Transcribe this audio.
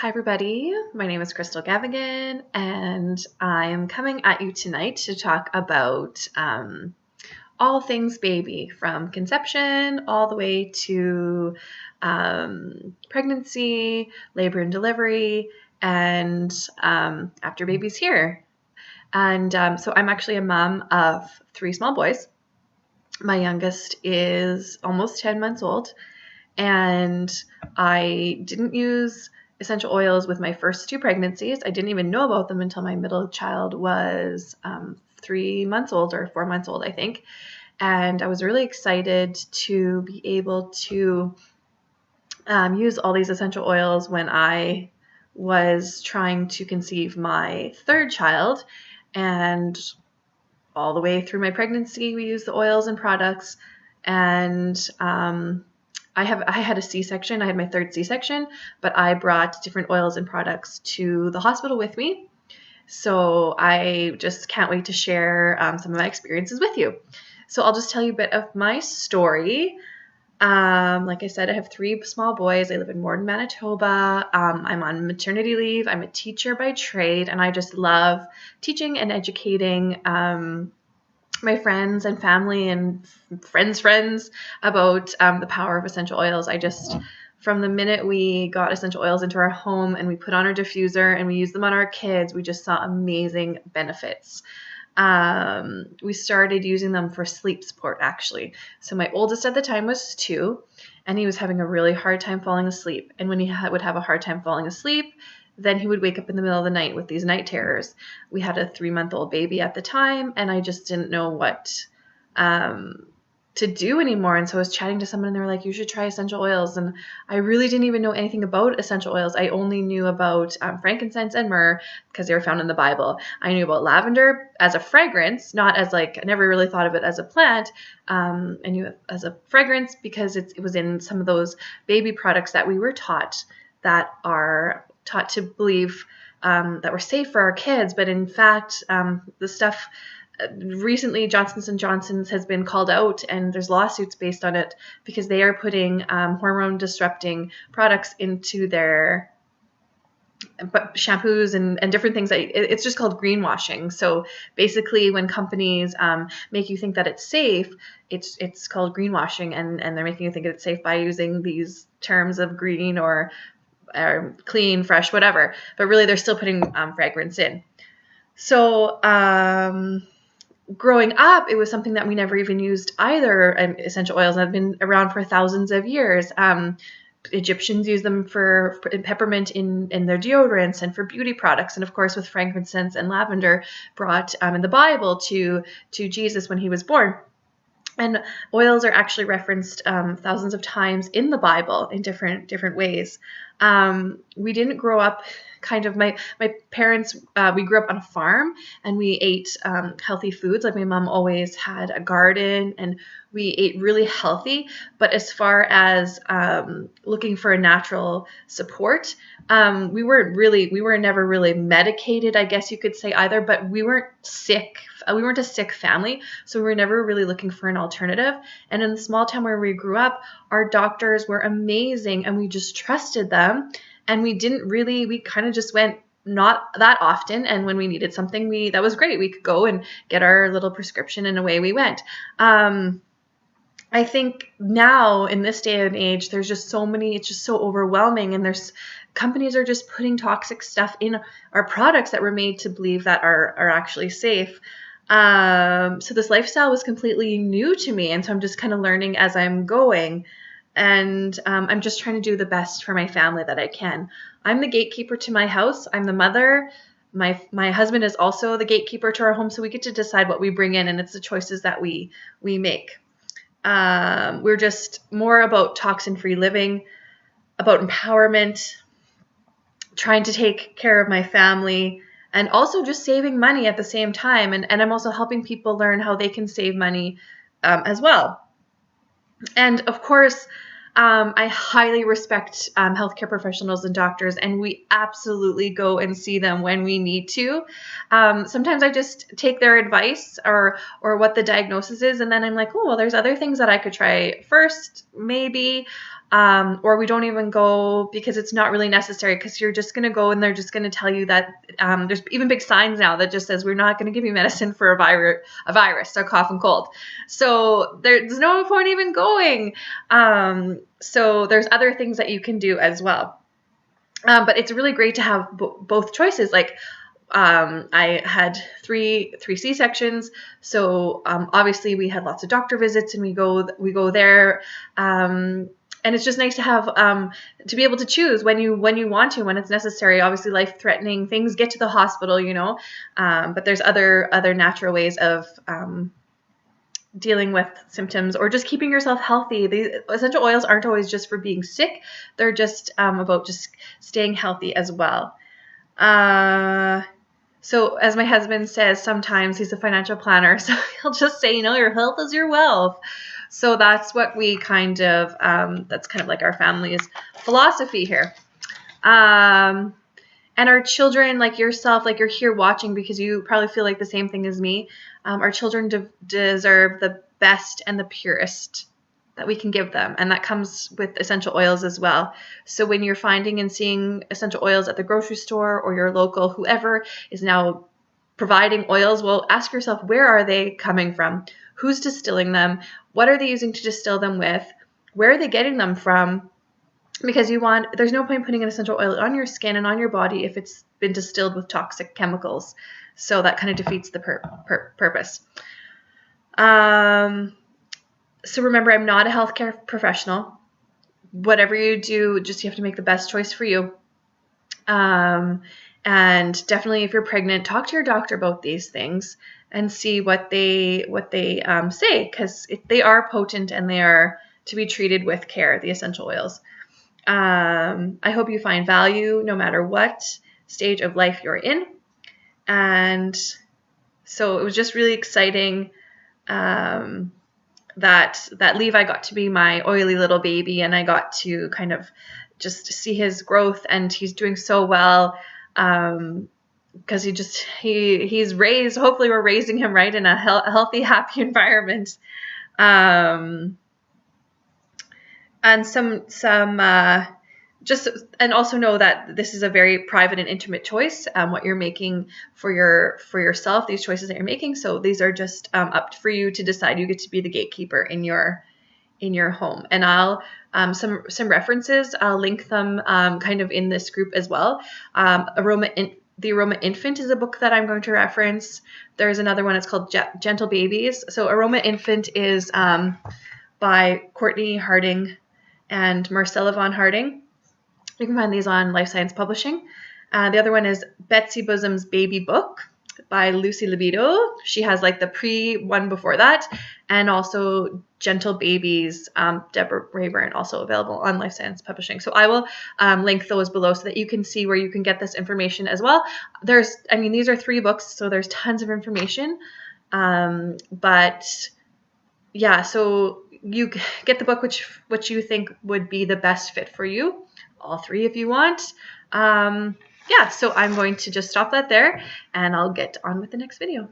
Hi, everybody. My name is Crystal Gavigan, and I am coming at you tonight to talk about all things baby, from conception all the way to pregnancy, labor and delivery, and after baby's here. And so I'm actually a mom of three small boys. My youngest is almost 10 months old, and I didn't use essential oils with my first two pregnancies. I didn't even know about them until my middle child was 3 months old or 4 months old, I think. And I was really excited to be able to use all these essential oils when I was trying to conceive my third child. And all the way through my pregnancy, we used the oils and products. And I had a C-section. I had my third C-section, but I brought different oils and products to the hospital with me. So I just can't wait to share some of my experiences with you. So I'll just tell you a bit of my story. Like I said, I have three small boys. I live in Morden, Manitoba. I'm on maternity leave. I'm a teacher by trade, and I just love teaching and educating my friends and family and friends about the power of essential oils. From the minute we got essential oils into our home and we put on our diffuser and we used them on our kids, we just saw amazing benefits. We started using them for sleep support, actually. So my oldest at the time was 2, and he was having a really hard time falling asleep. And when he would have a hard time falling asleep, then he would wake up in the middle of the night with these night terrors. We had a 3-month-old baby at the time, and I just didn't know what to do anymore. And so I was chatting to someone, and they were like, you should try essential oils. And I really didn't even know anything about essential oils. I only knew about frankincense and myrrh because they were found in the Bible. I knew about lavender as a fragrance, not as I never really thought of it as a plant. I knew it as a fragrance because it was in some of those baby products that we were taught to believe that were safe for our kids. But in fact, the stuff recently, Johnson & Johnson's has been called out, and there's lawsuits based on it because they are putting hormone disrupting products into their shampoos and different things. It's just called greenwashing. So basically, when companies make you think that it's safe, it's called greenwashing, and they're making you think it's safe by using these terms of green or clean, fresh, whatever. But really, they're still putting fragrance in. So growing up, it was something that we never even used either. Essential oils have been around for thousands of years. Egyptians use them for peppermint in their deodorants and for beauty products. And of course, with frankincense and lavender brought in the Bible to Jesus when he was born. And oils are actually referenced thousands of times in the Bible in different ways. We didn't grow up my parents, we grew up on a farm, and we ate healthy foods. Like my mom always had a garden, and we ate really healthy. But as far as looking for a natural support, we were never really medicated, I guess you could say, either, but we weren't sick. We weren't a sick family, so we were never really looking for an alternative. And in the small town where we grew up, our doctors were amazing, and we just trusted them. And we kind of just went not that often. And when we needed something, that was great. We could go and get our little prescription, and away we went. I think now in this day and age, there's just so many, it's just so overwhelming. And companies are just putting toxic stuff in our products that were made to believe that are actually safe. So this lifestyle was completely new to me. And so I'm just kind of learning as I'm going. And I'm just trying to do the best for my family that I can. I'm the gatekeeper to my house. I'm the mother. My husband is also the gatekeeper to our home, so we get to decide what we bring in, and it's the choices that we make. We're just more about toxin-free living, about empowerment, trying to take care of my family, and also just saving money at the same time. And I'm also helping people learn how they can save money as well. And of course, I highly respect healthcare professionals and doctors, and we absolutely go and see them when we need to. Sometimes I just take their advice or what the diagnosis is, and then I'm like, oh, well, there's other things that I could try first, maybe. or we don't even go because it's not really necessary, because you're just going to go and they're just going to tell you that there's even big signs now that just says we're not going to give you medicine for a virus, a cough and cold. So there's no point even going. So there's other things that you can do as well. But it's really great to have both choices. Like I had three C-sections, so obviously we had lots of doctor visits, and we go there. And it's just nice to have to be able to choose when you want to, when it's necessary. Obviously, life-threatening things get to the hospital, you know, but there's other natural ways of dealing with symptoms or just keeping yourself healthy. The essential oils aren't always just for being sick; they're just about just staying healthy as well. So as my husband says, sometimes he's a financial planner, so he'll just say, you know, your health is your wealth. So that's what we kind of, that's kind of like our family's philosophy here. And our children, like yourself, like you're here watching because you probably feel like the same thing as me. Our children deserve the best and the purest that we can give them. And that comes with essential oils as well. So when you're finding and seeing essential oils at the grocery store or your local, whoever is now providing oils, well, ask yourself, where are they coming from? Who's distilling them? What are they using to distill them with? Where are they getting them from? Because there's no point putting an essential oil on your skin and on your body if it's been distilled with toxic chemicals. So that kind of defeats the purpose. So remember, I'm not a healthcare professional. Whatever you do, you have to make the best choice for you. And definitely, if you're pregnant, talk to your doctor about these things and see what they say, because they are potent and they are to be treated with care, the essential oils. I hope you find value no matter what stage of life you're in. And so it was just really exciting that Levi got to be my oily little baby, and I got to kind of just see his growth, and he's doing so well. Because he's raised, hopefully we're raising him right in a healthy, happy environment. And and also know that this is a very private and intimate choice, what you're making for yourself, these choices that you're making. So these are just up for you to decide. You get to be the gatekeeper in your home. And I'll some references, I'll link them kind of in this group as well. The Aroma Infant is a book that I'm going to reference. There's another one, it's called Gentle Babies. So Aroma Infant is by Courtney Harding and Marcella Von Harding. You can find these on Life Science Publishing. The other one is Betsy Bosom's Baby Book by Lucy Libido. She has like the one before that, and also Gentle Babies, Deborah Rayburn, also available on Life Science Publishing. So I will link those below so that you can see where you can get this information as well. These are 3 books, so there's tons of information. But yeah, so you get the book which you think would be the best fit for you. All 3 if you want. Yeah, so I'm going to just stop that there, and I'll get on with the next video.